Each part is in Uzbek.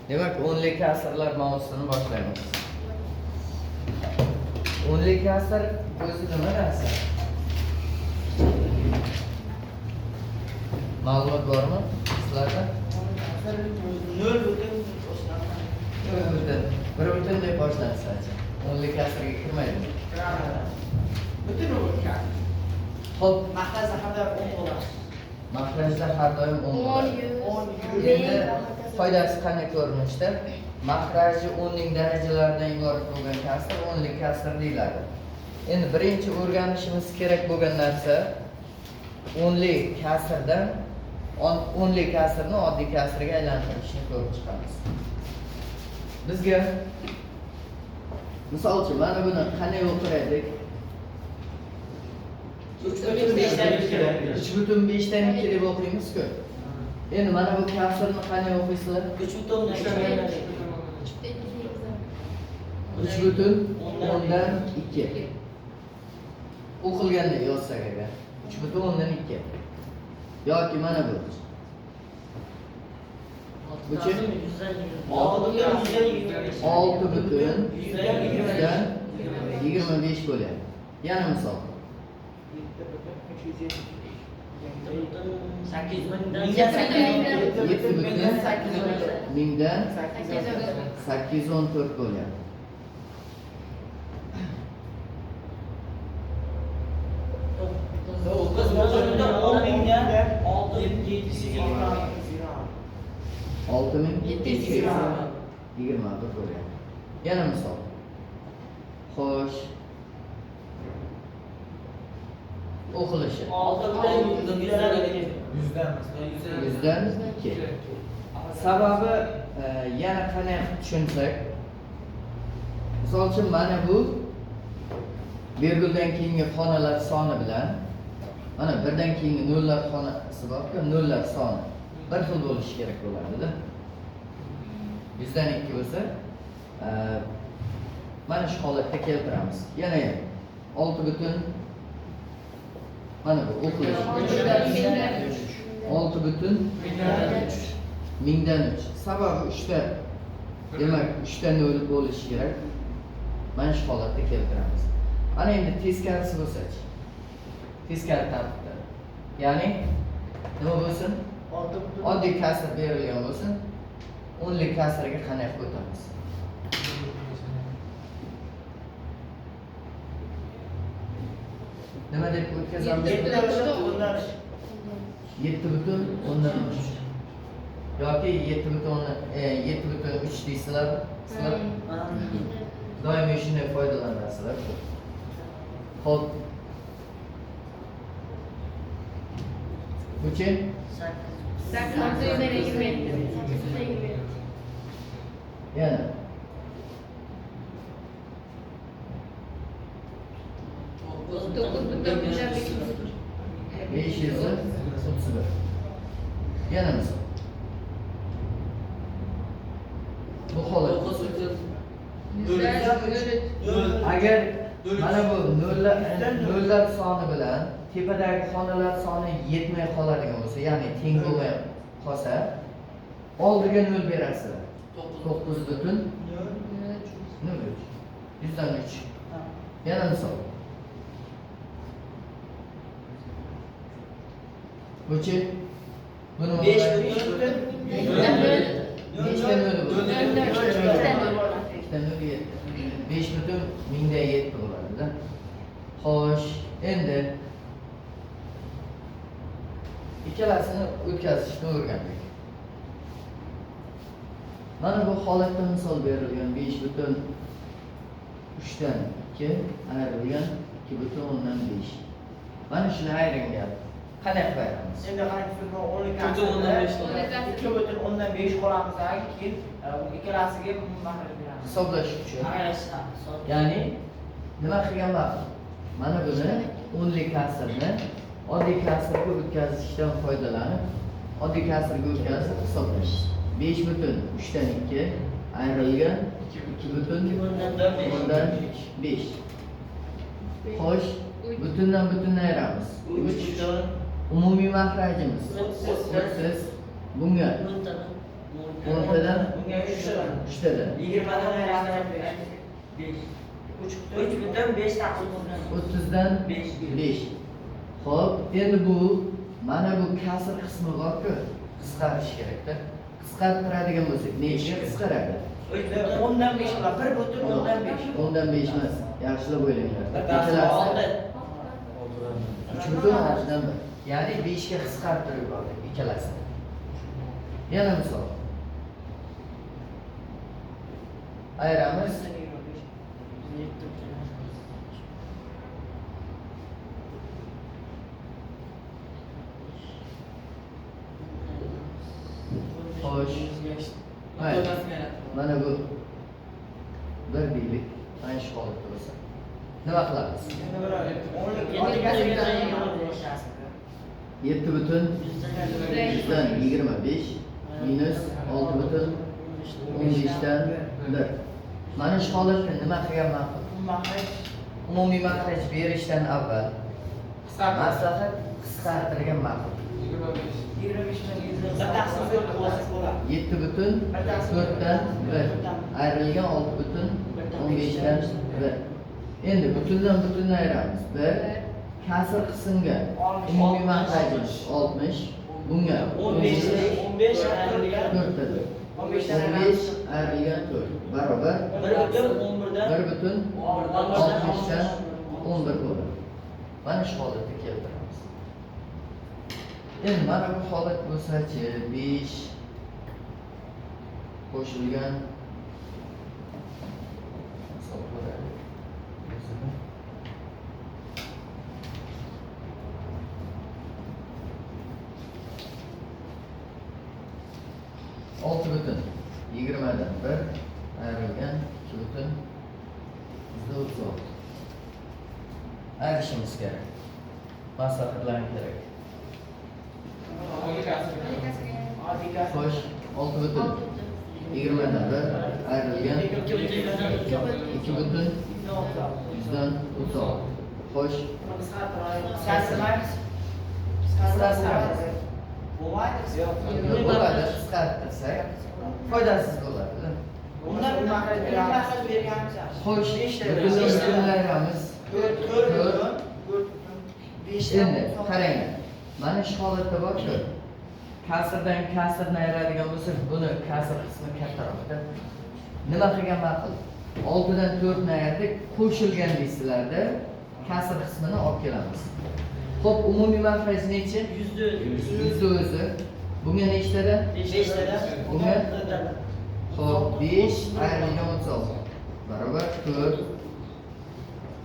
Demak, o'nli kasrlar mavzusini boshlaymiz. O'nli kasr o'zi nima narsa? Ma'lumot bormi sizlarda? 1 deb boshlansa, o'nli kasrga kirmaydi. Butun o'lgan. Xo'p, Mahrajda har doim 10 bo'ladi. mahrajda har doim 10 bo'ladi. Endi foydasi qanday ko'rinishda? Mahraji 10 ning darajalaridan iborat bo'lgan kasr o'nli kasr deyiladi. Endi birinchi o'rganishimiz kerak bo'lgan narsa o'nli kasrdan o'nli kasrni oddiy kasrga aylantirishni ko'rib chiqamiz. Bizga misol uchun mana buni qanday o'qiraylik? 3.5 dan 2 deb o'qiymiz-ku. Endi mana bu kasrni qanday o'qiysizlar? 3.2 o'qilganda yozsak agar 3.2 yoki mana bu 6.25 bo'lyapti. Yana misol 7.814 bo'lyapti. Olti ming 721 bo'lyapti. Yana misol. Xo'sh. O'qilishi 100dan 2. Sababi yana qanday tushunsak, misol uchun mana bu virguldan keyingi xonalar soni bilan mana birdan keyingi nollar xonasi bor-ku, nollar soni bir xil bo'lishi kerak bo'ladi-da. 100dan 2 bo'lsa, mana shu holatda keltiramiz. Yana 6 butun mana bu o'qilish 6 butun mingdan 3. Sababi 3 ta, demak 3 ta nol bo'lishi kerak. Mana shu holatda keltiramiz. Ana endi teskarisi bo'lsa-chi? Teskari tartibda. Ya'ni nima bo'lsin? Oddiy kasr berilgan bo'lsin. O'nli kasrga qanday qilib o'tamiz? Nima deb o'tkazamiz? 7.3 yoki 7.3 deysizlar. Sizlar doimiy shunday foydalanasizlar. Xo'p. Buchi? 820. Yana. Beş yüzü 31. Yana misal. Bu holat. Agar mana bu nollar soni bilan tepadagi xonalar soni yetmay qoladigan bo'lsa, ya'ni teng bo'lmay qolsa, oldiga 0 berasizlar. 9 butun 0. 100dan 3. Yana misol. Buchi? Buni 5 butun 5 butun mingda 7 bo'ladi-da. Xo'sh, endi ikkalasini o'tkazishni o'rgandik. Mana bu holatda misol berilgan 5 butun 3 dan 2 ayrilgan 2 butun 10dan 5. Mana shuni ayirgan. Qanday qilib ayiramiz? Endi qarang, sizga 2 butun 10dan 5 qolamiz, keyin ikkalasiga mahraj beramiz. Hisoblash uchun. Ya'ni nima qilgan ma'qul? Mana buni o'nli kasrni oddiy kasrga o'tkazishdan foydalanib, oddiy kasrga o'tkazib hisoblash. 5 butun 3 dan 2 ayrilgan 2 butun 10dan 5. Xo'sh, butundan butunni ayiramiz. 3 umumiy mahrajimiz. Siz bunga 10tadan Bunga 3tadan. 3tadan. 20dan ayiramiz 5. 3.5 taqsim 30dan 5. Xo'p, endi bu mana bu kasr qismi bor-ku, qisqarish kerak-da. Qisqartiradigan bo'lsak, nechga qisqaradi? 10dan 5 qilar. 1.10dan 5. 10dan 5 emas. Yaxshilab o'ylanglar. Ikkalasi 3.6dan 1. Ya'ni 5 ga qisqartirib yubordik ikkalasini. Yana misol. Ayiramiz. Xo'sh. Mayli. Mana bu bir deylik. Mana shu holatda bo'lsa. Nima qilamiz? 7 butun 100dan 25 minus 6 butun 15dan 1. Mana shu holatda nima qilgan ma'qul? Umumiy makraj berishdan avval maslahat qisqartirgan ma'qul. 7 butun 4dan 1 ayrilgan 6 butun 15dan 1. Endi butundan butunni ayiramiz. 1 kasr qismga umumiy makrajimiz 60, bunga 15 ayrilgan 4 tadir. 15 ayrilgan 4 barobar 1 butun 60dan 11 bo'ladi. Mana shu holatda keltiramiz. Endi mana bu holat bo'lsa-chi 5 qo'shilgan hisob bo'ladi. 6 butun 20dan 1 ayrilgan 2 butun 36. Ayirishimiz kerak. Maslahatlarni kerak. Xo'sh, 6 butun 20dan 1 ayrilgan 2 butun 100dan 36. Xo'sh, bo'ladi, qisqartirsak foydasiz bo'ladi. Xo'sh, butunlayamiz. 4 endi qaranglar. Mana shu holatda bor-ku. Kasrdan kasrni ayiradigan bo'lsak, buni kasr qismi kattaroqda. Nima qilgan ma'qul? 6 dan 4 ni ayirdik, qo'shilgan deysizlarda kasr qismini olib kelamiz. Xo'p, umumiy makraj necha? 100 o'zi. Bunga nechtadan? 5 tadan. Bunga? Xo'p, 5 ayrilgan 36 barobar 4.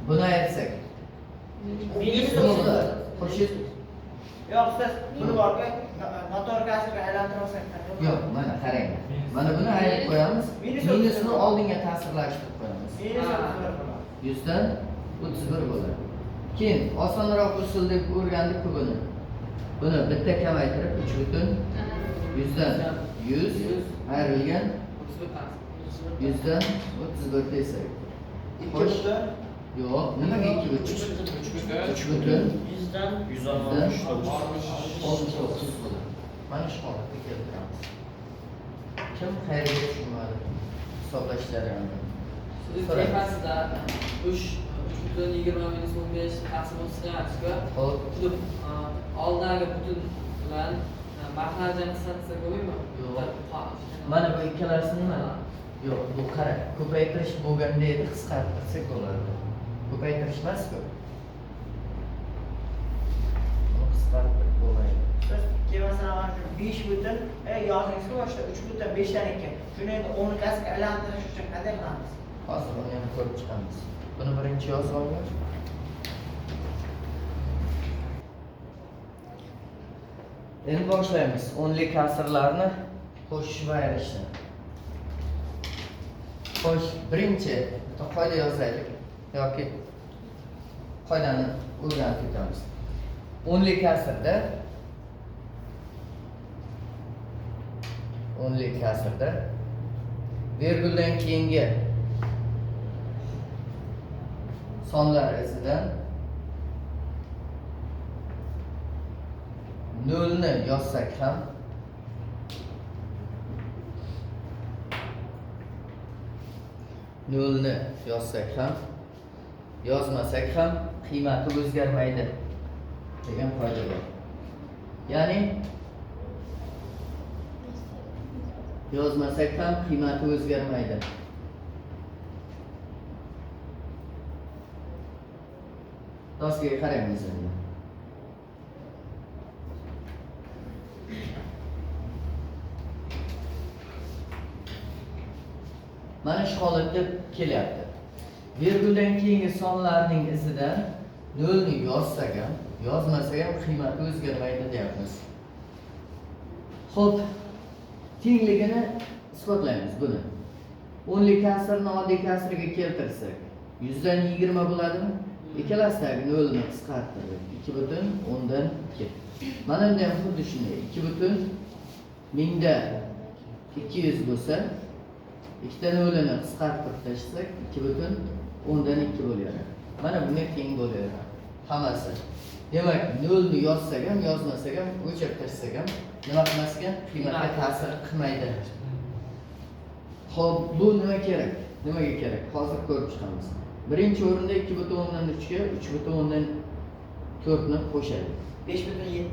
Buni ayirsak. Qo'shib. Yo'q, siz buni borga motor kasrga aylantirsak. Yo'q, mana qarang. Mana buni ayirib qo'yamiz. Minusni oldinga ta'sirlashtirib qo'yamiz. 100 dan 31 bo'ladi. Keyin osonroq usul deb o'rgandik buni. Buni bitta kamaytirib 3 butun 100 dan 100 ayrilgan 100 dan 31 desak. Xo'sh. Yo'q, nimaga 2 butun? 3 butun 100dan 69 bo'ladi. Mana shu holatga keltiramiz. Kim qayerga tushunmadi? Hisoblash jarayonida. Siz tepasida 3.20 minus 15 taqsim 30 qilyapsiz-ku. Xo'p. Turib, oldagi butun bilan makrajni qisqartirsa ko'pmi? Yo'q. Mana bu ikkalasini nima? Yo'q, bu qara. Ko'paytirish bo'lganda edi, qisqartirsak bo'lardi. Ko'paytirish emas-ku. Qisqartirib bo'lmaydi. Siz masalan 5 butun yozingizga boshda 3 butun 5 dan 2. Shuni endi 10 kasrga aylantirish uchun qanday qilamiz? Hozir uni ham ko'rib chiqamiz. Buni birinchi yozib olinglar. Endi boshlaymiz. O'nli kasrlarni qo'shish va ayirishni. Xo'sh, birinchi bitta qoida yozaylik yoki qoidani o'rganib ketamiz. O'nli kasrda virguldan keyingi sonlar izidan 0 ni yozsak ham nolni yozsak ham, yozmasak ham qiymati o'zgarmaydi degan qoida bor. Ya'ni yozmasak ham qiymati o'zgarmaydi. Doskaga qaraymiz endi. Mana shu holatda kelyapti. Virguldan keyingi sonlarning izidan 0 ni yozsak ham, yozmasak ham qiymati o'zgarmaydi deyapmiz. Xo'p, tengligini isbotlaymiz buni. 10lik kasrni oddiy kasrga keltirsak, 100 dan 20 bo'ladimi? Ikkalasidagi 0 ni qisqartirdik. 2/10 Mana endi ham xuddi shunday. 2/1000 da 200 bo'lsa, ikkita 0 ni qisqartirib tashlasak, 2/10 bo'laveradi. Mana bunga teng bo'laveradi. Hammasi. Demak, 0 ni yozsak ham, yozmasak ham, o'chirib tashlasak ham nima qilmas ekan? Qiymatga ta'sir qilmaydi. Xo'p, bu nima kerak? Nimaga kerak? Hozir ko'rib chiqamiz. Birinchi o'rinda 2/3 ga 3/4 ni qo'shadi. 5/7.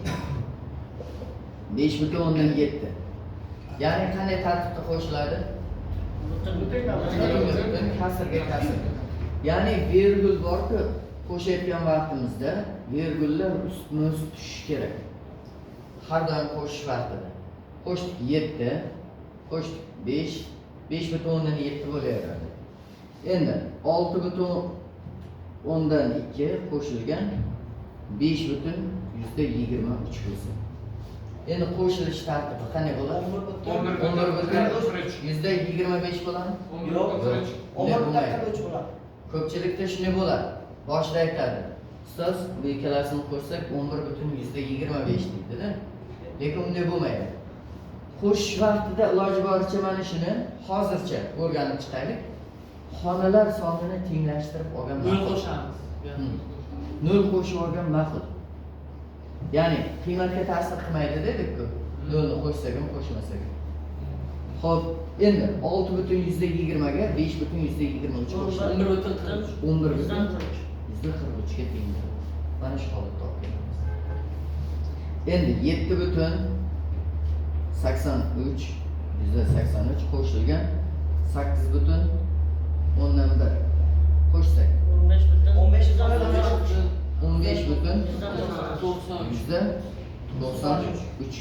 5/7. Ya'ni qanday tartibda qo'shiladi? Butun kasrga kasr. Ya'ni virgul borku, qo'shayotgan vaqtimizda virgullar ustma-ust tushishi kerak. Har doim qo'shish vaqtida. Qo'shdik 7, qo'shdik 5, 5/7 bo'laveradi. Endi 6/2 qo'shilgan 5/23 bo'lsa. Endi qo'shilish tartibi qanday bo'ladi? 11/25 bo'ladimi? Yo'q. 11/3 bo'ladi. Ko'pchilikda shunday bo'ladi. Boshida aytadi. Ustoz, bu ikkalasini qo'shsak 11/25 deydi-da. Lekin unday bo'lmaydi. Qo'shish vaqtida iloji boricha mana shuni hozircha o'rganib chiqaylik. Xonalar sonini tenglashtirib olgan Nol ma'qul. qo'shamiz. 0 qo'shib olgan ma'qul. Ya'ni qiymatga ta'sir qilmaydi dedik-ku. 0 ni qo'shsak ham, qo'shmasak ham. Xo'p, endi 6/20 ga 5/23 qo'shsak 11/43 ga teng. Mana shu holatda topganmiz. Endi 7/83 %83 qo'shilgan 8/1 qo'shsak 15/93.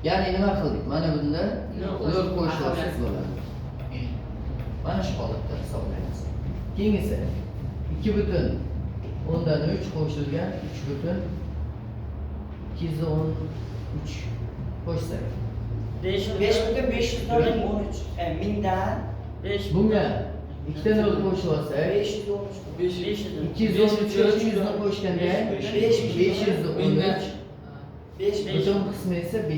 Ya'ni nima qildik? Mana bunda 0 qo'shib olsak bo'ladi. Mana shu holatda hisoblaymiz. Keyingisi 2/3 qo'shilgan 3/213 qo'shsak 5/513. Mingdan bunga ikkita 0 qo'shib olsak 513. 213 ga 300 ni qo'shganda 513 butun qismi esa 5.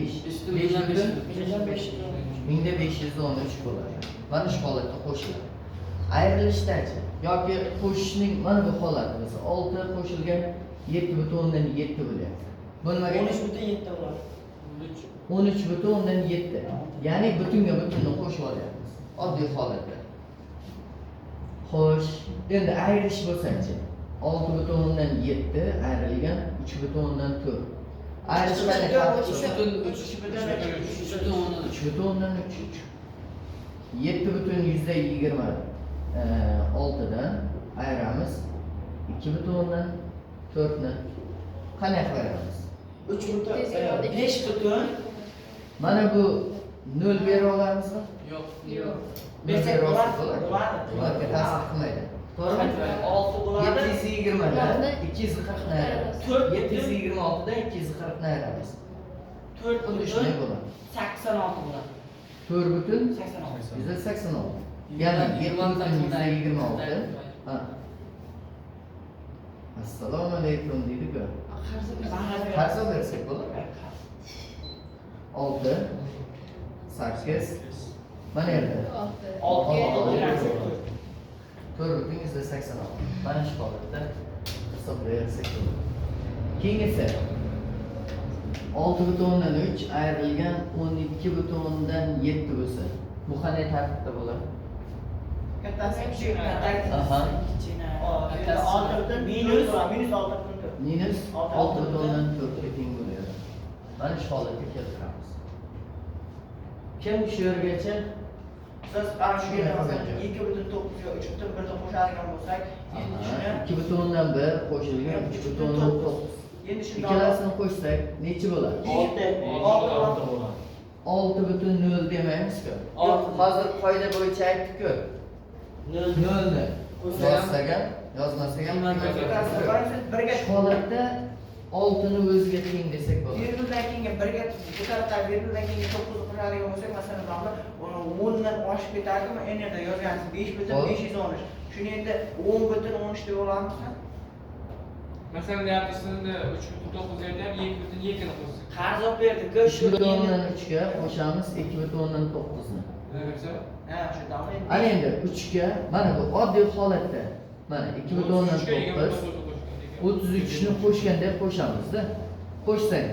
5/513 bo'ladi. Mana shu holatda qo'shiladi. Ayrilishdachi yoki qo'shishning mana bu holati bo'lsa 6 qo'shilgan 7/7 bo'lyapti. Bu nimaga? 13/7 bo'ladi. 13/7. Ya'ni butunga butunni qo'shib olyapmiz. Oddiy holatda. Xo'sh, endi ayrilish bo'lsa-chi 6/7 ayrilgan 3/4. Ayrilish qanday? 3/3. 7/20 6dan ayiramiz 2/4 ni qanday qilamiz? 5/5 Mana bu 0 bera olamizmi? Yo'q. Bersak bo'ladi. Ularga ta'sir qilmaydi. To'g'rimi? 6 bo'ladi. 720 dan 240 ni ayiramiz. 726 dan 240 ni ayiramiz. 4 Xuddi shunday bo'ladi. 86 bo'ladi. 4/86. 186. Ya'ni 7/126. Ha. Assalomu alaykum deydi-ku. Qarz bersak bo'ladi. 6 8 mana yerda 4/86. Mana shu holatda hisoblayversak bo'ladi. Keyingisi 6/3 ayrilgan 12/7 bo'lsa, bu qanday tartibda bo'ladi? Kattasi kichik, kattasi. Aha. Olti butun minus 6 butun 4. Minus Olti 6,4 ga teng bo'ladi. Mana shu holatga keltiramiz. Kim shu yergacha Siz ana shu yerda masalan 2,9 yo 3,1 ni qo'shadigan bo'lsak, endi shuni 2,1 qo'shilgan 3,9. endi shuni Ikkalasini qo'shsak necha bo'ladi? 6,0 demaymiz-ku. Hozir qoida bo'yicha aytdik-ku. 0 ni yozsak ham, yozmasak ham birga shu holatda 6 ni o'ziga teng desak bo'ladi. virguldan keyin birga bu tarafda virguldan keyin 9 ni qo'shadigan bo'lsak, masalan, mana 10 dan oshib ketadimi? Endi yerda yozgansiz 5,513. Shuni endi 10,13 deb olamizmi? Masalan, deyapsizda 3,9 yerda ham 2,2 ni qo'shsak. Qarz olib berdik-ku, shu 2,3 ga qo'shamiz 2,9 ni. Ha, shu davomli. Ana endi 3 ga mana bu oddiy holatda mana 2,9 33 ni qo'shganda qo'shamiz-da. Qo'shsak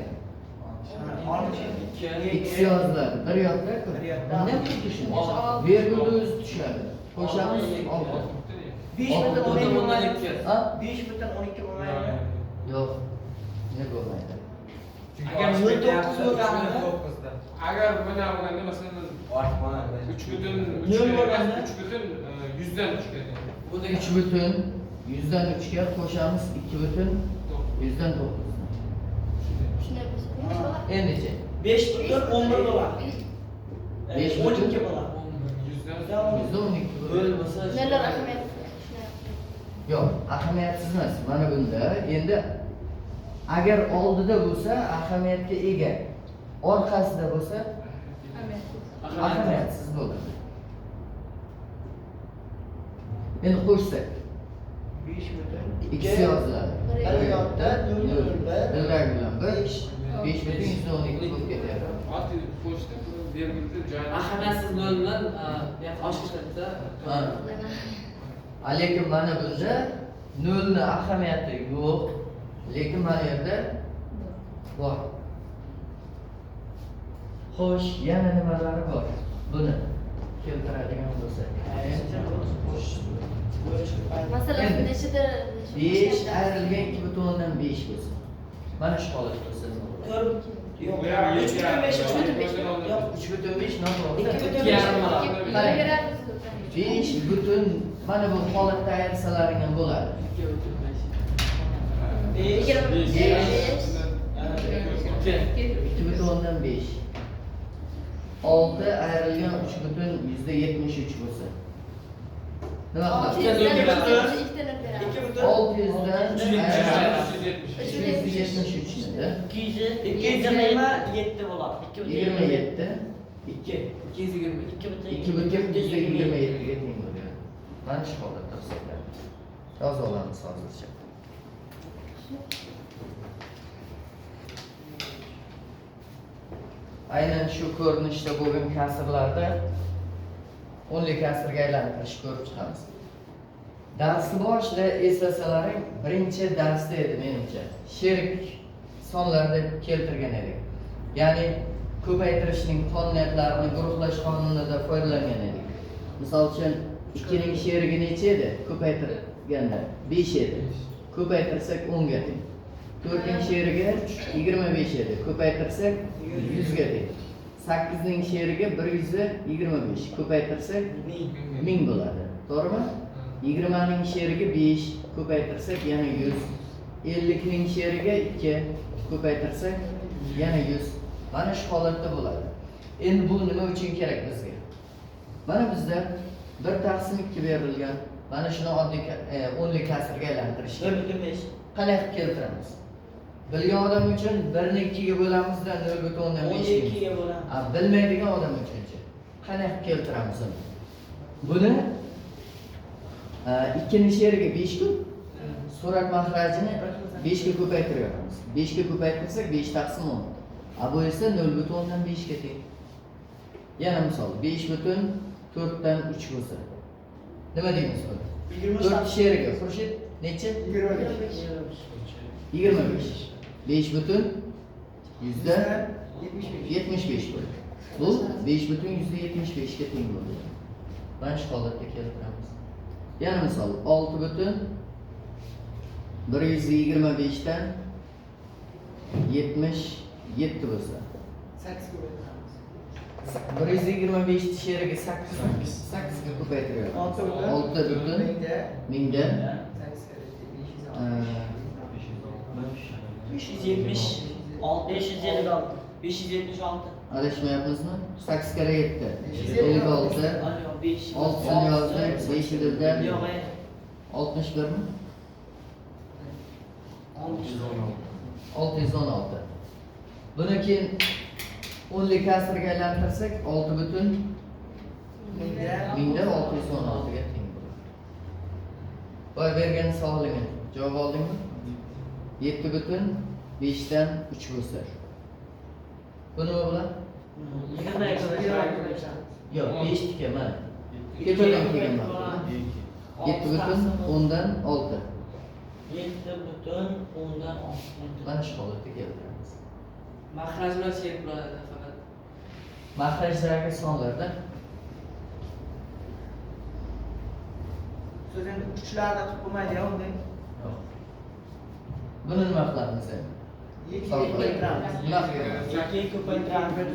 x yoziladi. Bir yoqda Bir yoqda. Bunday qilishimiz. Virgulni o'zi tushadi. Qo'shamiz 6. 5,12 bo'lmaydi. Ha? 5,12 bo'lmaydi. Yo'q. Ne bo'lmaydi? Agar 0,9 bo'lganida agar mana bo'lganda masalan 3,3 Nol bo'lganda? 3,100 dan 3 ga. Bunda 3,100 dan 3 ga qo'shamiz 2,100 dan 9. Endichi 5,11 bo'ladi. 5,12 12 bo'ladi. 100 dan 112 bo'lmasa Neler ahamiyat? Yo'q, ahamiyatsiz emas. Mana bunda endi agar oldida bo'lsa ahamiyatga ega, orqasida bo'lsa ahamiyatsiz bo'ladi. Endi qo'shsak 5,2 x yoziladi. Bir yoqda 0,1 Dillar bilan 5,112 bo'lib ketyapti. Ot qo'shdi, virgulni joyini. ahamiyatsiz nol bilan oshirishda Ha. Lekin mana bunda 0 ni ahamiyati yo'q, lekin mana yerda bor. Xo'sh, yana nimalari bor? Buni keltiradigan bo'lsak. Masalan, Endi nechida 5 ayrilgan 2,5 bo'lsin. Mana shu holat bo'lsa. 3,5 noto'g'ri. 5 butun mana bu holatda ayrsalaring ham bo'ladi. 2,5. 6 ayrilgan 3,73 bo'lsa. Nima qilamiz? 600 dan 373 ni-da. 227 bo'ladi. 27 220 2,27 ga teng bo'ladi. Mana shu holatda hisoblanadi. Yozib olamiz hozircha. Aynan shu ko'rinishda bo'lgan kasrlarda o'nli kasrga aylantirish ko'rib chiqamiz. Darsni boshida eslasalaring, birinchi darsda edi menimcha. Sherik sonlar deb keltirgan edik. Ya'ni ko'paytirishning qonuniyatlarini guruhlash qonunida foydalangan edik. Misol uchun 2 ning sherigi necha edi? Ko'paytirganda 5 edi. Ko'paytirsak 10 ga teng. 4 ning sherigi 25 edi. Ko'paytirsak 100 ga teng. 8 ning sherigi 125. Ko'paytirsak 1000 bo'ladi. To'g'rimi? 20 ning sherigi 5, ko'paytirsak yana 100. 50 ning sherigi 2, ko'paytirsak yana 100. Mana shu holatda bo'ladi. Endi bu nima uchun kerak bizga? Mana bizda 1/2 berilgan. Mana shuni oddiy o'nli kasrga aylantirish kerak. 1,5. Qanday qilib keltiramiz? Bilgan odam uchun 1 ni 2 ga bo'lamizda 0,5. 12 ga bo'ladi. Bilmaydigan odam uchunchi qanday qilib keltiramiz uni? Buni 2 ni sherigi 5 ku. Surat mahrajini 5 ga ko'paytiryapmiz. 5 ga ko'paytirsak 5 taqsim 10. Bu esa 0,5 ga teng. Yana misol 5,4 dan 3 bo'lsa. Nima deymiz buni? 4 sherigi Xurshid necha? 25. 5 butun yuzda 75 bo'ladi. Bu 5 butun yuzda 75 ga teng bo'ladi. Mana shu holatga keltiramiz. Yana misol 6 butun 125 dan 77 bo'lsa. 8 ko'paytiramiz. 125 sherigi 8 ga ko'paytiryapmiz. 6 butun mingda 576. adashmayapmizmi? 8 kere 7. 56. 6'sini yozdik. 5'de Yo'q, 61 mi? 616. Buni keyin 10 lik kasrga aylantirsak 6 butun mingda 616 ga teng bo'ladi. Boy bergan savolingga javob oldingmi? 7 butun 5 dan 3 bo'lsa. Buni nima bilan? 20 Yo'q, 5 tika mana. Kechadan kelgan ma'qul. 7 butun 10 dan 6. 7 butun 10 dan 6. Mana shu holatga keltiramiz. Mahraj bilan she'r bo'ladi faqat. Mahrajdagi sonlarda Siz endi kuchlarni tutib bo'lmaydi-ya unday. yo'q. Buni nima qilamiz endi? 2 ko'paytiramiz. Nima qilamiz? 2 ko'paytiramiz.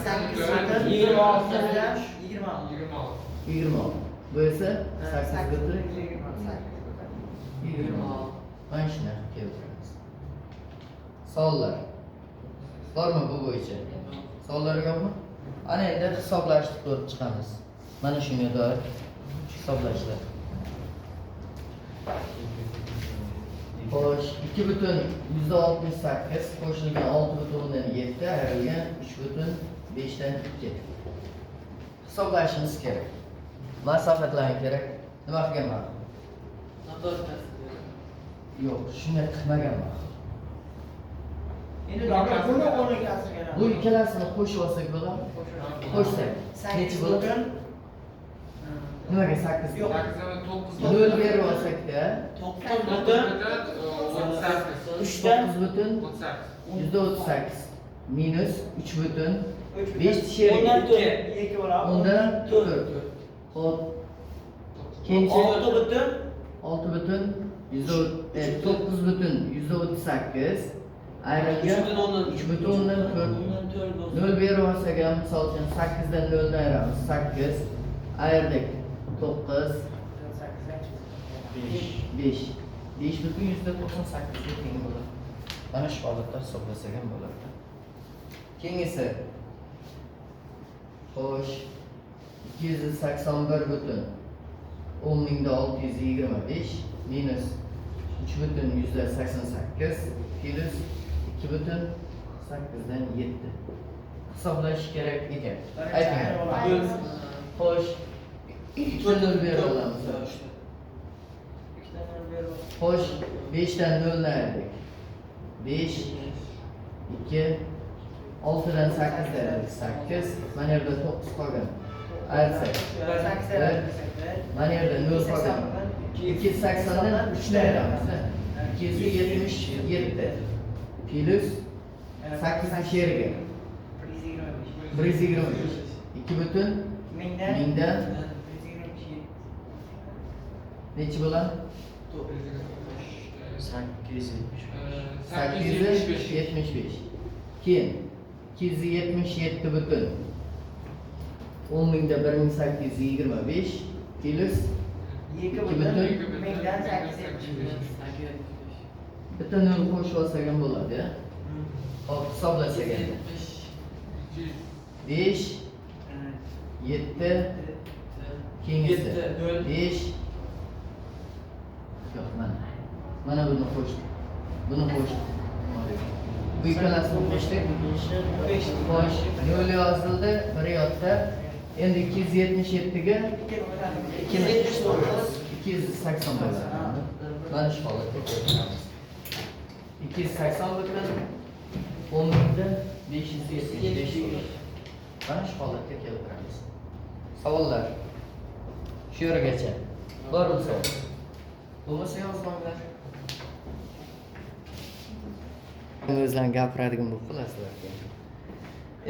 8 26 bilan 26. 26. Bu esa 8 butun 28. 26. Mana shuni keltiramiz. Savollar bormi bu bo'yicha? Savollar yo'qmi? Ana endi hisoblashni ko'rib chiqamiz. Mana shunga doir hisoblashlar. Xo'sh, 2 butun 168 qo'shilgan 6 butundan 7 ayrilgan 3 butun 5 dan 2. Hisoblashimiz kerak. Masofatlarni kerak. Nima qilgan ma'qul? Naqdor kasb. Yo'q, shunday qilmagan ma'qul. Endi buni 10 kasrga Bu ikkalasini qo'shib olsak bo'ladimi? Qo'shsak. Necha 8 bo'ladi? butun Nimaga 8? Yo'q. 8'dan 9 0 berib olsak-da 9 butun 38. 3dan 9 butun 38. %38 minus 3 butun 3 5 sherik. Ondan 4. 2 bo'ladi. Ondan 4. 4. Xo'p. Keyinchi 6 butun 6 butun 9 butun %38 ayrilgan 3 butun ondan 4. ondan 4 bo'lsa. 0 berib olsak ham misol uchun 8 dan 0 ni ayiramiz. 8 ayirdik. 9 5 butun %98 ga teng bo'ladi. Mana shu holatda hisoblasak ham bo'ladi. Keyingisi xo'sh 281 butun 10 mingda 625 minus 3 butun %88 plus 2 butun 8 dan 7 hisoblash kerak ekan. Ayting. Xo'sh 2 0 berib olamiz. Xo'sh 5 dan 0 ni ayirdik. 5 2 6 dan 8 ayirdik. 8 mana yerda 9 qolgan. Ayirsak. Mana yerda 0 qolgan. 280 dan 3 ni ayiramiz. 277 plus 8 sherigi 125. 2 butun mingdan necha bo'ladi? 875. Keyin 277 butun 10 mingda 1825 plus 2 butun mingdan 875. bitta 0 qo'shib olsak ham bo'ladi, ya. Hop, hisoblasak endi. 5 7 keyingisi 5 yo'q, mana buni qo'shdik. Buni qo'shdik. Bu ikkalasini qo'shdik. 5 Xo'sh, 0 yozildi, 1 yotdi. Endi 277 ga 280 bo'ladi. Mana shu holatga keltiramiz. 280 butun 10 mingda 575 bo'ladi. Mana shu holatga keltiramiz. Savollar shu yergacha. Bormi savol? Bo'lmasa yozmanglar. O'zlaring gapiradigan bo'lib qolasizlar.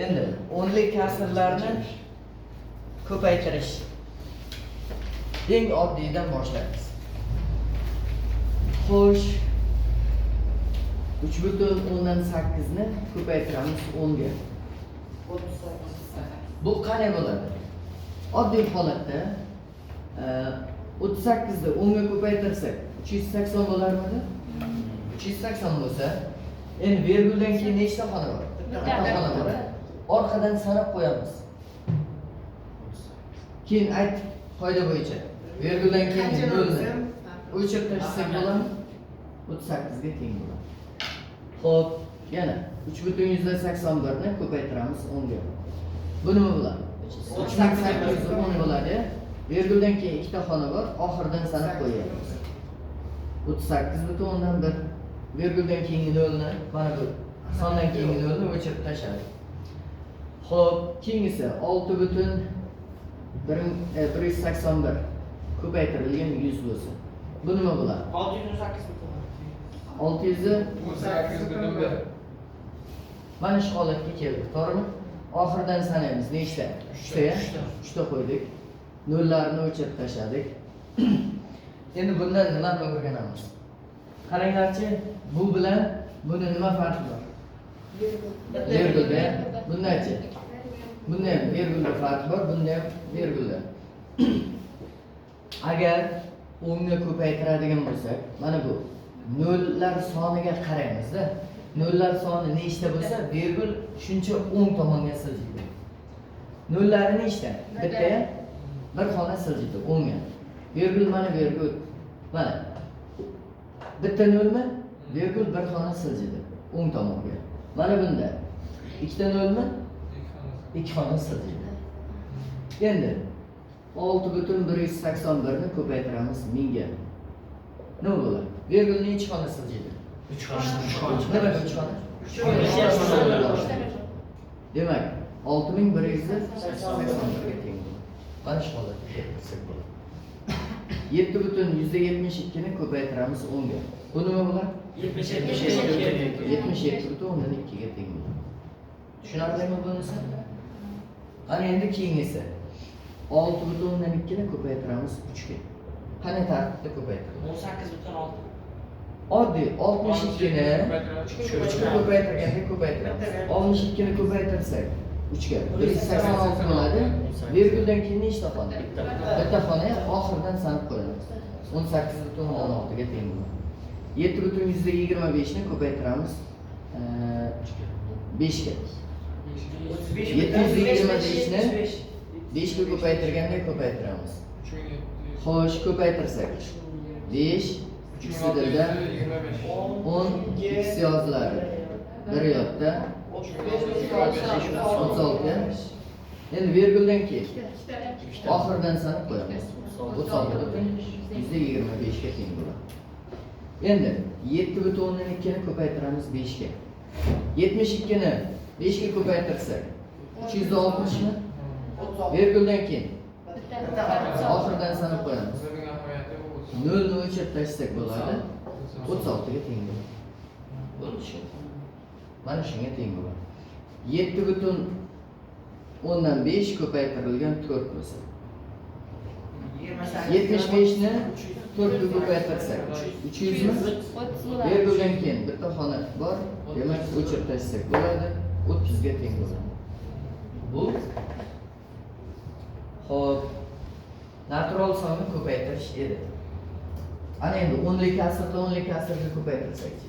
Endi 10lik kasrlarni ko'paytirish Eng oddiydan boshlaymiz. Xo'sh, 3,8 ni ko'paytiramiz 10 ga. Bu qanday bo'ladi? Oddiy holatda 38 ni 10 ga ko'paytirsak 380 bo'larmidi? 380 bo'lsa, endi virguldan keyin nechta xona bor? Bitta xona bor. Orqadan sanab qo'yamiz. Keyin aytdik qoida bo'yicha. Virguldan keyin 0 ni o'chirib tashlasak bo'ladimi? 38 ga teng bo'ladi. Xo'p, yana 3,81 ni ko'paytiramiz 10 ga. Bu nima bo'ladi? 3810 bo'ladi. Virguldan keyin ikkita xona bor, oxiridan sanab qo'yamiz. 38,1. Virguldan keyingi 0 ni mana bu sondan keyingi 0 ni o'chirib tashladik. Xo'p, keyingisi 6,181 ko'paytirilgan 100 bo'lsa. Bu nima bo'ladi? 618,1. Mana shu holatga keldik, to'g'rimi? Oxiridan sanaymiz. Nechta? 3 ta. 3 ta qo'ydik. Nollarni o'chirib tashladik. Endi bundan nimani o'rganamiz? Qaranglarchi, bu bilan buni nima farqi bor? Virgulda. Bundachi? Bunda ham virgulda farqi bor, bunda ham virgulda. Agar 10 ga ko'paytiradigan bo'lsak, mana bu nollar soniga qaraymiz-da. Nollar soni nechta bo'lsa, virgul shuncha o'ng tomonga siljiydi. Nollari nechta? Bitta, bir xona siljiydi o'ngga. Virgul mana virgul. Mana. Bitta nolmi? Virgul bir xona siljiydi o'ng tomonga. Mana bunda ikkita nolmi? Ikki xona siljiydi. Endi 6,181 ni ko'paytiramiz 1000 ga. Nima bo'ladi? Virgul necha xona siljiydi? 3 xona. Nima 3 xona? Demak, 6181 ga teng bo'ladi. Mana shu holatda keltirsak bo'ladi. 7,72 ni ko'paytiramiz 10 ga. Bu nima bo'ladi? 77,2 ga teng bo'ladi. Tushunarlimi bunisi? Ana endi keyingisi 6,2 ni ko'paytiramiz 3 ga. Qanday tartibda ko'paytiramiz? 18,6. Oddiy 62 ni 3 ga ko'paytirganda ko'paytiramiz. 62 ni ko'paytirsak 3 ga 186 bo'ladi. Virguldan keyin nechta xona? Bitta xona, oxiridan sanab qo'yamiz. 18,6 ga teng bo'ladi. 7,125 ni ko'paytiramiz 5 ga. 725 ni 5 ga ko'paytirganda ko'paytiramiz. Xo'sh, ko'paytirsak 5 ikisidirda 10 x yoziladi. Bir yoqda 36. Endi virguldan keyin oxiridan sanab qo'yamiz. 36,125 ga teng bo'ladi. Endi 7,2 ni ko'paytiramiz 5 ga. 72 ni 5 ga ko'paytirsak 360 mi? Virguldan keyin oxiridan sanab qo'yamiz. 0 ni o'chirib tashlasak bo'ladi. 36 ga teng bo'ladi. Bo'ldi shu. Mana shunga teng bo'ladi. 7,5 ko'paytirilgan 4 bo'lsa. 75 ni 4 ga ko'paytirsak 300 mi? Virguldan keyin bitta xona bor. Demak, o'chirib tashlasak bo'ladi. 30 ga teng bo'ladi. Bu xo'p, natural sonni ko'paytirish edi. Ana endi 10lik asrda 10lik asrga ko'paytirsak-chi.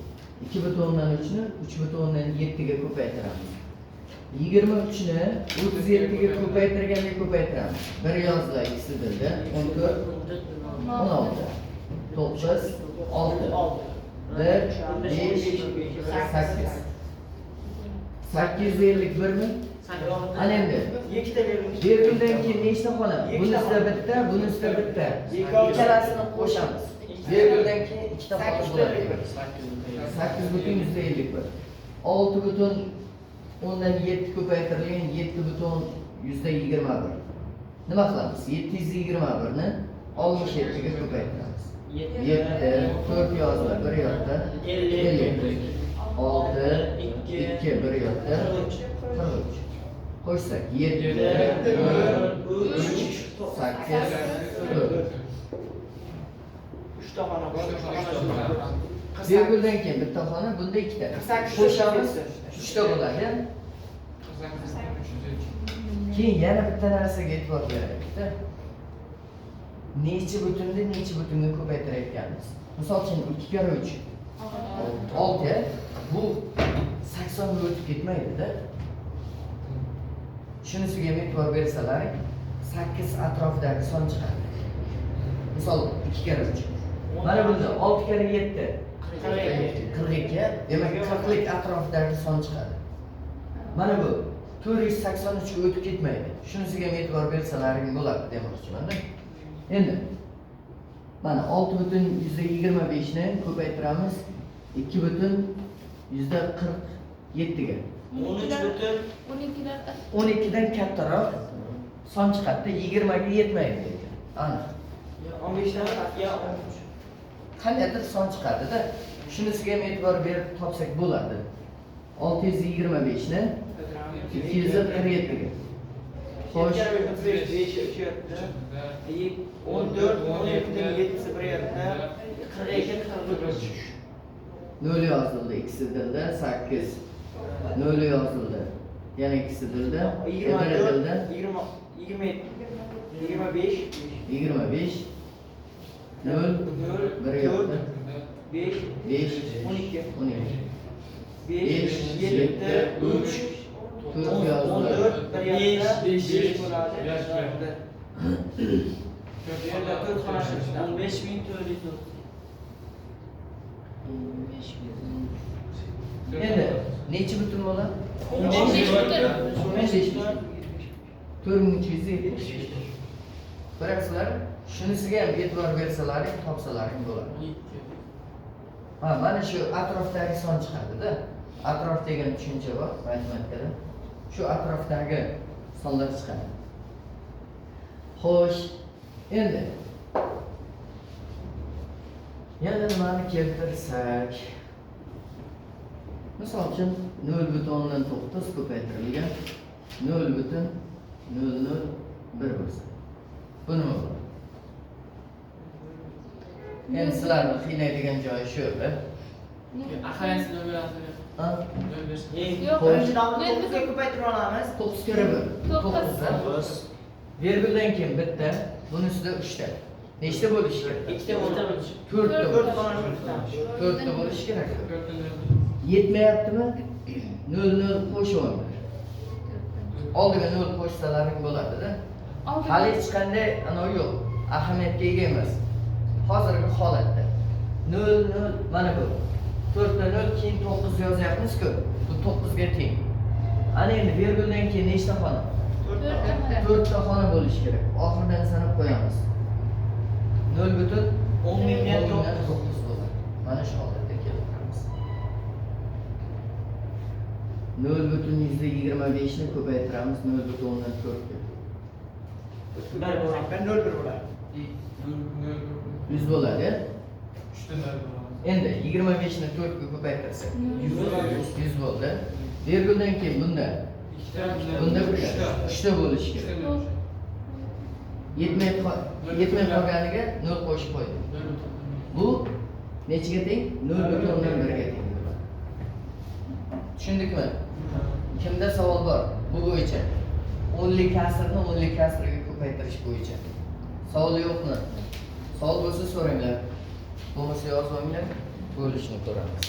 2,3 ni 3,7 ga ko'paytiramiz. 23 ni 37 ga ko'paytirganda ko'paytiramiz. Bir yozda ikisidirda 14 16 9 6 1 5 8 851 mi? Ana endi virguldan keyin nechta xona? Bunisida bitta, bunisida bitta. Ikkalasini qo'shamiz. Virguldan keyin ikkita xona bo'ladi. 8,151. 6,7 ko'paytirilgan 7,121. Nima qilamiz? 721 ni 67 ga ko'paytiramiz. 7 4 yoziladi bir yoqda 50. 6 2 bir yoqda 43. Qo'shsak 7 4 3 8 4. uchta xona bor. Uchta xona. Virguldan keyin bitta xona, bunda ikkita. 48 Qo'shamiz 3ta bo'ladi. Keyin yana bitta narsaga e'tibor beraylik-da. Necha butunni necha butunga ko'paytirayotganmiz. Misol uchun 2 kara 3 6 bu 80 ga o'tib ketmaydi-da. Shunisiga ham e'tibor bersalaring, 8 atrofidagi son chiqadi. Misol 2 kara 3. Mana bunda 6 kara 7 42. Demak 40 lik atrofidagi son chiqadi. Mana bu 483 ga o'tib ketmaydi. Shunisiga ham e'tibor bersalaring bo'ladi demoqchiman-da. Endi mana 6,25 ni ko'paytiramiz 2,47 ga. 12 dan kattaroq son chiqadi, 20 ga yetmaydi lekin. Aniq. 15 dan ya 13. Qandaydir son chiqadi-da. Shunisiga ham e'tibor berib topsak bo'ladi. 625 ni 247 ga. Xo'sh, 14, 17'den 7'si bir yerda 42, 43. 0 yozildi, ikisi dilda 8. 0 yozildi. Yana ikisi dilda, 24, dilda 25, 25. 0 1 yoqda 5, 5 12, 12. 5, 7, 3, 4 yozildi. 14, bir yerda 5 besh. bo'ladi. Yerda 4 xona chiqdi. 15.430. Endi necha butun bo'ladi? 15 4375. Ko'rasizlar? Shunisiga ham e'tibor bersalaring, topsalaring bo'ladi. Ha, mana shu atrofdagi son chiqadi-da. Atrof degan tushuncha bor matematikada. Shu atrofdagi sonlar chiqadi. Xo'sh, endi yana nimani keltirsak, misol uchun 0,9 ko'paytirilgan 0,001 bo'lsa. Bu nima bo'ladi? Endi sizlarni qiynaydigan joyi shu-da. Ahamiyatini o'rganadi. Ha? Yo'q, Birinchidan 9 ga ko'paytira olamiz. 9 kara 1. 9. Virguldan keyin bitta, buni ustida 3 ta. Nechta bo'lishi kerak? 2 ta bo'ladi. 4 ta 4 bo'lishi. xona chiqdi. 4 ta bo'lishi kerak. Yetmayaptimi? 0 qo'shib olinglar. Oldiga 0 qo'shsalaring bo'ladi-da. Hali hech qanday anavi yo'q. Ahamiyatga ega emas. Hozirgi holatda 0 mana bu. 4 ta 0 keyin 9 yozyapmiz-ku. Bu 9 ga teng. Ana endi virguldan keyin nechta xona? 4 ta xona bo'lishi kerak. Oxirdan sanab qo'yamiz. 0,10,9 bo'ladi. Mana shu holatda keltiramiz. 0,125 ni ko'paytiramiz 0,4 ga. 0 bo'ladi. 100 bo'ladi. Endi 25 ni 4 ga ko'paytirsak 100 bo'ldi. Virguldan keyin bunda bunda 3 ta bo'lishi kerak. Yetmay qolganiga 0 qo'shib qo'ydim. Bu nechiga teng? 0,1 ga teng bo'ladi. Tushundikmi? Kimda savol bor? Bu bo'yicha 10lik kasrni 10lik kasrga ko'paytirish bo'yicha. Savol yo'qmi? Savol bo'lsa so'ranglar. Bo'lmasa yozib olinglar, bo'lishni ko'ramiz.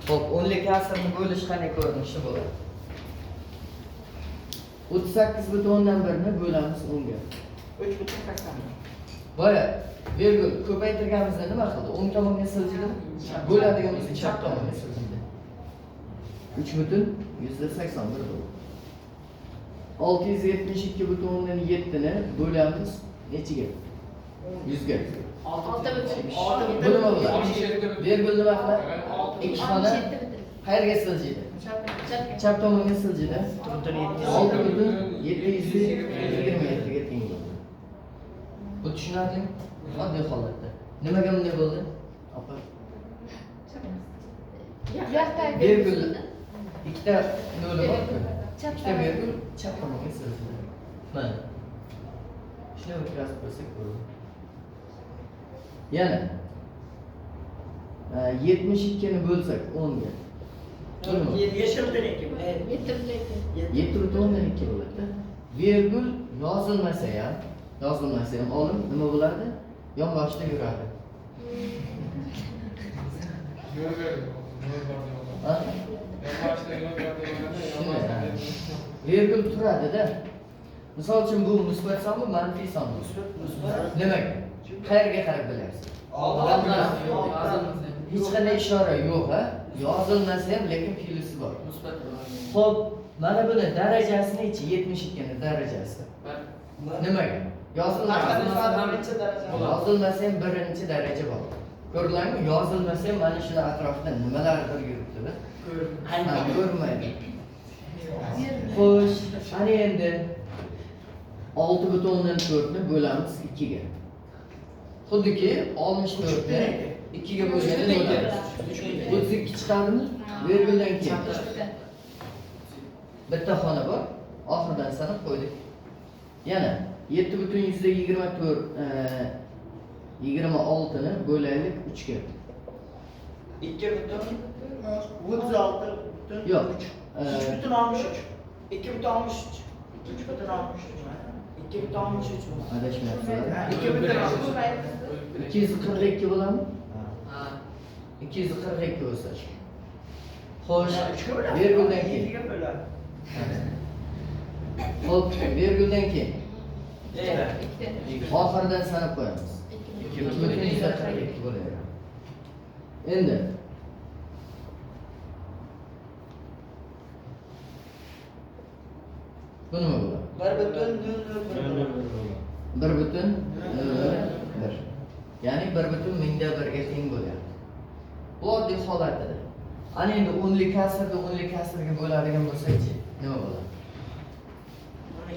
Xo'p, 10lik kasrni bo'lish qanday ko'rinishda bo'ladi? 38,1 ni bo'lamiz 10 ga. 3,80. Boya virgul ko'paytirganimizda nima qildi? O'ng tomonga siljidi, bo'ladiganimizda chap tomonga siljidi. 3,81 bo'ldi. 672,7 ni bo'lamiz nechiga? 100 ga. 6,7. Bu nima bo'ladi? Virgul nima qiladi? Ikki xona qayerga siljidi? Chap tomonga siljidi. 6,727 ga teng bo'ldi. Bu tushunarlimi? Oddiy holatda. Nimaga bunday bo'ldi? Opa. Virgul ikkita noli bor-ku. Ikkita virgul chap tomonga siljidi. Mana. Shuni o'tkazib qo'ysak bo'ladi. Yana 72'ni bölsek 10'ga. Yashirdim ekan. 7.12 bo'ladi. Virgül yozilmasa ham olim nima bo'ladi? Yonboshda yuradi. Yo'l berdi. Ha? Yonboshda yo'l berdi. Virgül turadi-da. Misol uchun bu musbat sonmi, manfiy sonmi? Nimaga? Qayerga qarab bilyapsiz? Hech qanday ishora yo'q, ha? Yozilmasa ham lekin fe'lisi bor. Xo'p, mana buni darajasini 72 ni darajasi. Nimaga? Yozilmasa ham birinchi daraja bor. Ko'rdingmi? Yozilmasa ham mana shu atrofda nimalardir yuribdi-da. Ko'rmaydi. Xo'sh, ana endi 6.4 ni bo'lamiz 2 ga. Xuddiki 64 ni 2 ga bo'lganda bo'lamiz. 32 chiqadimi? Virgüldan keyin. Bitta xona bor, oxirdan sanab qo'ydik. Yana 7.24 26 ni bo'laylik 3 ga. 2.36 Yo'q. 3.63. 2.63. 2.63 mu? Adashmayapsizlar. 2.63. 242 bo'ladimi? 242 bo'lsa. Xo'sh, virgüldan keyin. Xo'p, virgüldan keyin. Oxiridan sanab qo'yamiz. 2.42 bo'ladi. Endi bu nima bo'ladi? 1.001. Ya'ni 1.1 ga teng bo'lyapti. Bu oddiy holatida. Ana endi 10li kasrni 10li kasrga bo'ladigan bo'lsa-chi, nima bo'ladi?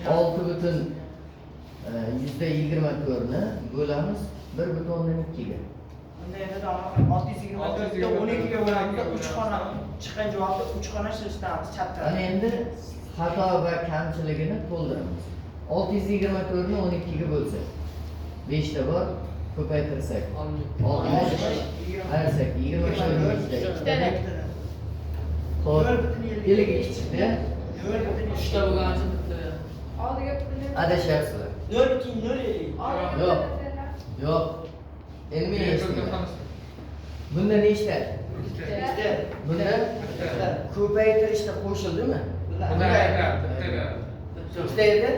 6.24 ni bo'lamiz 1.2 ga. Bunda endi 624 ni 12 ga bo'lamiz, 3 xona chiqqan javobda 3 xona ishlashtiramiz chatda. Ana endi xato va kamchiligini to'ldiramiz. 624 ni 12 ga bo'lsak, 5 ta bor, ko'paytirsak 60, ayirsak 24 Xo'p, 52 chiqdi. 3 ta bo'lganicha bitta. Adashyapsizlar. 0.050. Yo'q. Endi men eshitdim. Bunda nechta? Bunda ko'paytirishda qo'shildimi? Ikkita edi,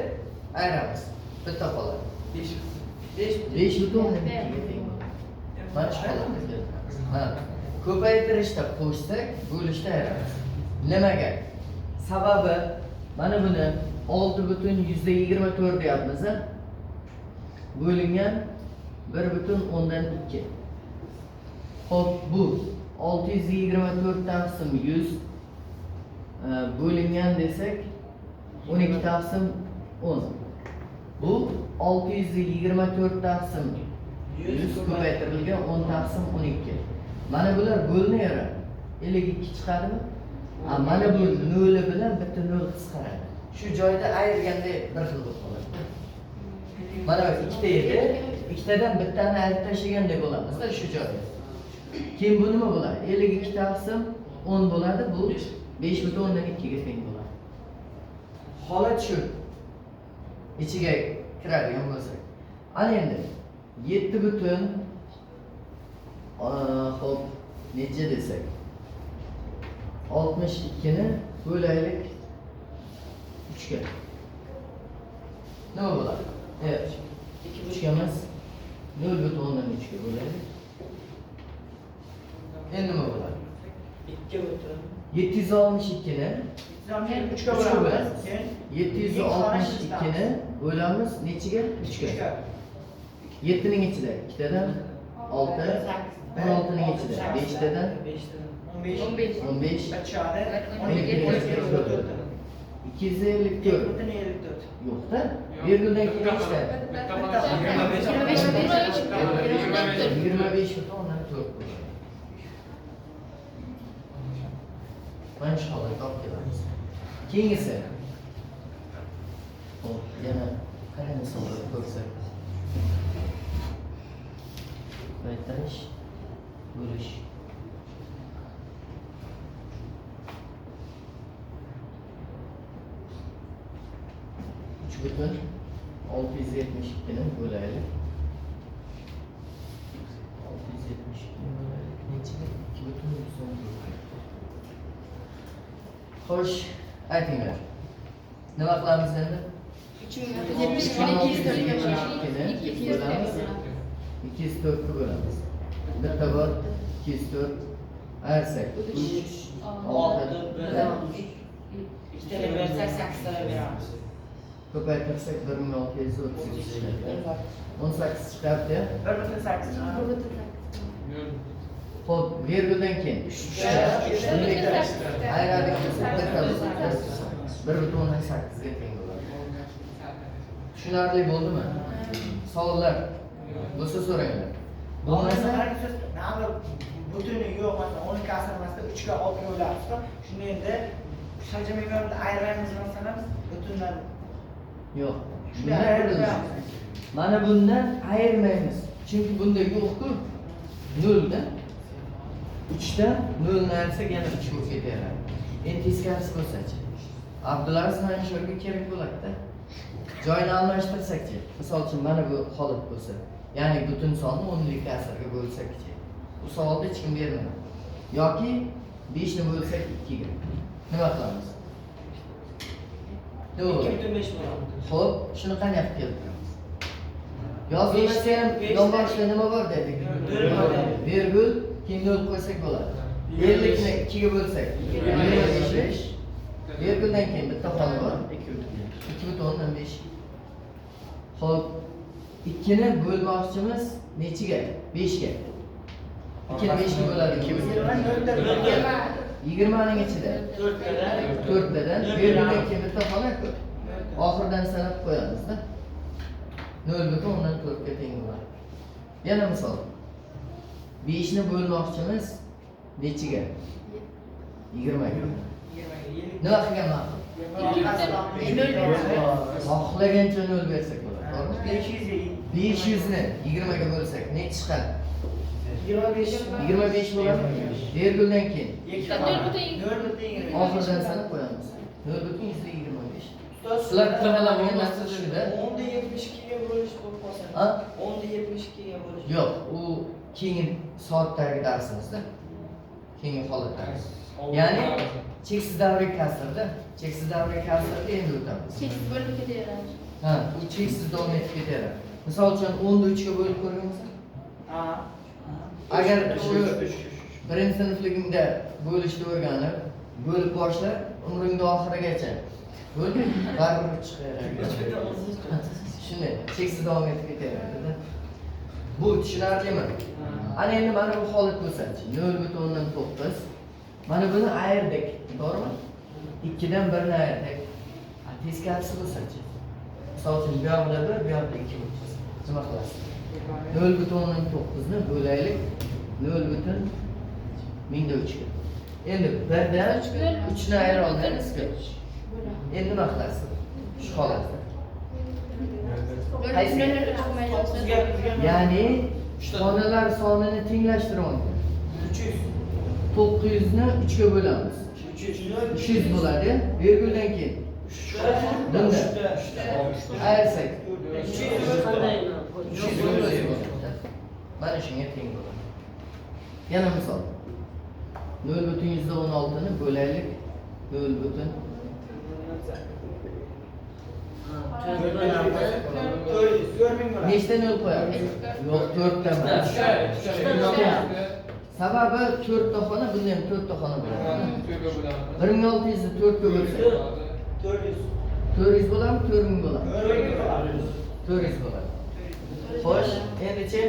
ayiramiz. Bitta qoladi. 5.2 ga teng. Mana shu holatda. Mana ko'paytirishda qo'shsak, bo'lishda ayiramiz. Nimaga? Sababi mana buni 6.24 deyapmiz. Bo'lingan 1.2. Xo'p, bu 624 taqsim 100 bo'lingan desak 12 taqsim 10. Bu 624 taqsim 100 ko'paytirilgan 10 taqsim 12. Mana bular bo'linadi. 52 chiqadimi? Mana bu 0 bilan bitta 0 qisqaradi. Shu joyda ayirganda bir xil bo'lib qoladi. Mana ikkita edi, ikkitadan bittani ayirib tashlagandek bo'lamiz-da shu joyda. Keyin bu nima bo'ladi? 52 taqsim 10 bo'ladi, bu 5.2 ga teng bo'ladi. Holat shu. Ichiga kiradigan bo'lsak. Ana endi 7 butun xo'p, necha desak? 62 ni bo'laylik 3 ga. Nima bo'ladi? Evet. 3 ga emas, 0.3 ga bo'laylik. Endi nima bo'ladi? 762 ni 3 ga bo'lamiz. 762 ni bo'lamiz nechiga? 3 ga. 7 ning ichida ikkitadan 6, 16 ning ichida 5 tadan 15, 12 254. Yo'q-da. Virgüldan keyin nechta? 25.4 bo'ladi. Mana shu holatga olib kelamiz. Keyingisi. Xo'p, yana qanday misollar ko'rsak. Ko'paytirish, bo'lish. Uch butun 672 ni bo'laylik. 672 ni bo'laylik. Nechiga? 2,1. Xo'sh, aytinglar. Nima qilamiz endi? 204 ga bo'lamiz. Bitta bor 204 ayirsak 3 6 6 ikkitani bersak 8 tani beramiz. ko'paytirsak 1632 chiqadi. 18 chiqadi. 1,8. Xo'p, virguldan keyin ayiradigan bo'lsak bitta 1,8 ga teng bo'ladi. Tushunarli bo'ldimi? Savollar bo'lsa so'ranglar. Bo'lmasa butuni yo'q, masalan 10 ga asarmasdan 3 ga olib qo'yamiz. Shunda endi shuncha millionda ayiramiz masalan butundan yo'q. shunday ayiramiz. Mana bundan ayirmaymiz. Chunki bunda yo'q-ku. 0 da 3 dan 0 ni ayirsak yana 3 bo'lib ketaveradi. Endi teskarisi bo'lsa-chi? Abdulaziz mana shuga kerak bo'ladi-da. Joyini almashtirsak-chi? Misol uchun mana bu holat bo'lsa, ya'ni butun sonni 10lik asarga bo'lsak-chi? Bu savolda hech kim bermaydi. Yoki 5 ni bo'lsak 2 ga. Nima qilamiz? To'g'ri. 2,5 bo'ladi. Xo'p, shuni qanday qilib keltiramiz? Yozilmasa ham yonboshida nima bor dedik? Virgul, keyin 0 qo'ysak bo'ladi. 50 ni 2 ga bo'lsak 25. Virguldan keyin bitta xona bor. 2,5. Xo'p, 2 ni bo'lmoqchimiz nechiga? 5 ga. 2 ni 5 ga bo'ladi. 20 ning ichida 4 tadan virguldan keyin bitta xona-ku. Oxirdan sanab qo'yamiz-da. 0,4 ga teng bo'ladi. Yana misol. 5 ni bo'lmoqchimiz nechiga? 20 ga. Nima qilgan ma'qul? Xohlagancha 0 bersak bo'ladi, to'g'rimi? 500 ni 20 ga bo'lsak nechi chiqadi? 25 bo'ladi. Virguldan keyin oxirdan sanab qo'yamiz. 0,125. Sizlar qilmagan narsa shunda. 10 da 72 ga bo'lish bo'lib qolsa. Ha? 10 da 72 ga bo'lish. Yo'q, u keyingi soatdagi darsimizda. Keyingi holatdagi. Ya'ni cheksiz davriy kasrda, cheksiz davriy kasrda endi o'tamiz. Cheksiz bo'lib ketaveradi. Ha, u cheksiz davom etib ketaveradi. Misol uchun 10 ni 3 ga bo'lib ko'rganmiz. Agar shu birinchi sinfligingda bo'lishni o'rganib, bo'lib boshlab, umringning oxirigacha bo'lgan baribir chiqaveradi. Shunday, cheksiz davom etib ketaveradi. Bu tushunarlimi? Ana endi mana bu holat bo'lsa-chi, 0,9. Mana buni ayirdik, to'g'rimi? 2 dan 1 ni ayirdik. Teskarisi bo'lsa-chi? Misol uchun bu yoqda 1, bu yoqda 2 bo'lsa, nima qilasiz? 0,9 ni bo'laylik 0,3 ga. Endi 1 dan 3 ni ayira olmaymiz-ku. Endi nima qilasiz? Shu holatda. Ya'ni xonalar sonini tenglashtiramiz. 900 ni 3 ga bo'lamiz. 300 bo'ladi. Virguldan keyin bunda ayirsak 300 bo'ladi. Mana shunga teng bo'ladi. Yana misol. 0,116 ni bo'laylik 0. Nechta 0 qo'yamiz? Yo'q, 4 ta emas. Sababi 4 ta xona, bunda ham 4 ta xona bo'ladi. 1600 ni 4 ga bo'lsak 400 bo'ladimi, 4000 bo'ladimi? 400 bo'ladi. Xo'sh, endi-chi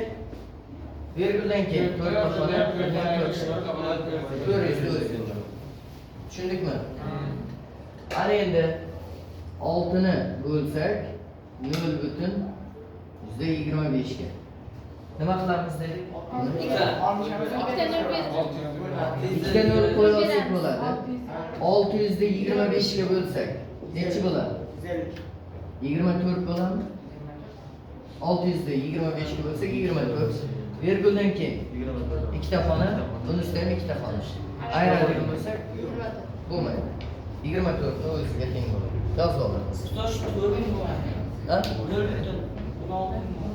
virguldan keyin 4 ta xona, 400 bo'ladi. Tushundikmi? Ana endi 6 ni bo'lsak 0,25 ga. Nima qilamiz dedik? 2 ta 0 qo'yib olsak bo'ladi. 600 ni 25 ga bo'lsak nechi bo'ladi? 24 bo'ladimi? 600 ni 25 ga bo'lsak 24. Virgülden keyin ikkita xona, bunisida ham ikkita xona. Ayiradigan bo'lsak, bo'lmaydi. 24 ni o'ziga teng bo'ladi. Yozib olamiz. Ustoz 4 ming bo'ladi. Ha? 4 butun 16 ming.